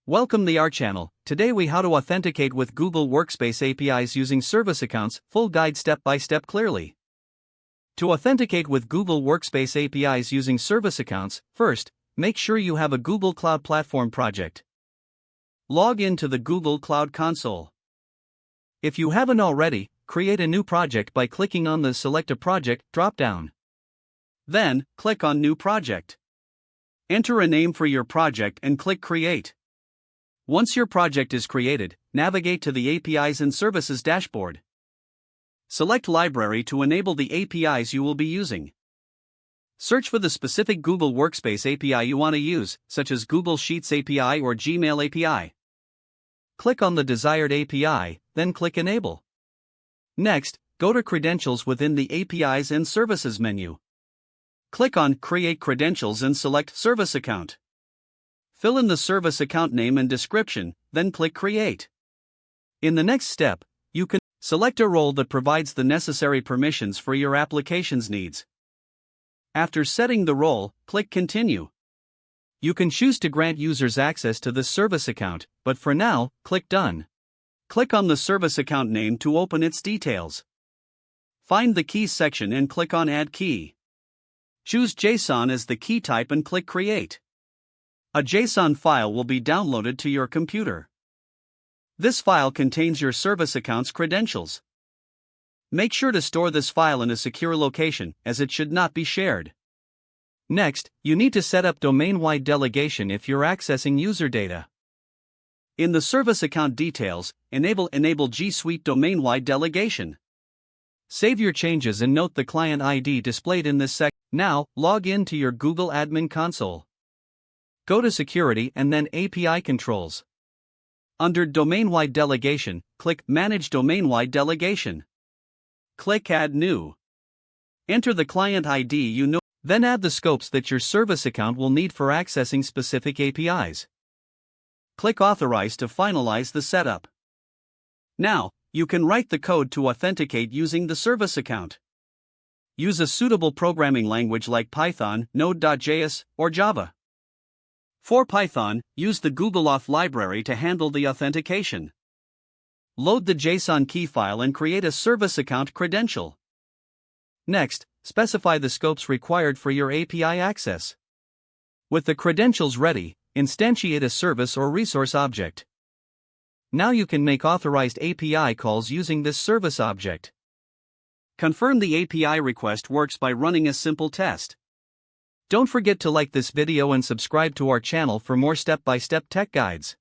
Welcome to our channel. Today we how to authenticate with Google Workspace APIs using service accounts, full guide step by step clearly. To authenticate with Google Workspace APIs using service accounts, first, make sure you have a Google Cloud Platform project. Log in to the Google Cloud Console. If you haven't already, create a new project by clicking on the Select a Project drop-down. Then, click on New Project. Enter a name for your project and click Create. Once your project is created, navigate to the APIs and Services dashboard. Select Library to enable the APIs you will be using. Search for the specific Google Workspace API you want to use, such as Google Sheets API or Gmail API. Click on the desired API, then click Enable. Next, go to Credentials within the APIs and Services menu. Click on Create Credentials and select Service Account. Fill in the service account name and description, then click Create. In the next step, you can select a role that provides the necessary permissions for your application's needs. After setting the role, click Continue. You can choose to grant users access to this service account, but for now, click Done. Click on the service account name to open its details. Find the Keys section and click on Add Key. Choose JSON as the key type and click Create. A JSON file will be downloaded to your computer. This file contains your service account's credentials. Make sure to store this file in a secure location, as it should not be shared. Next, you need to set up domain-wide delegation if you're accessing user data. In the service account details, enable G Suite domain-wide delegation. Save your changes and note the client ID displayed in this section. Now, log in to your Google Admin Console. Go to Security and then API Controls. Under Domain-wide Delegation, click Manage Domain-wide Delegation. Click Add New. Enter the client ID you know, then add the scopes that your service account will need for accessing specific APIs. Click Authorize to finalize the setup. Now, you can write the code to authenticate using the service account. Use a suitable programming language like Python, Node.js, or Java. For Python, use the Google Auth library to handle the authentication. Load the JSON key file and create a service account credential. Next, specify the scopes required for your API access. With the credentials ready, instantiate a service or resource object. Now you can make authorized API calls using this service object. Confirm the API request works by running a simple test. Don't forget to like this video and subscribe to our channel for more step-by-step tech guides.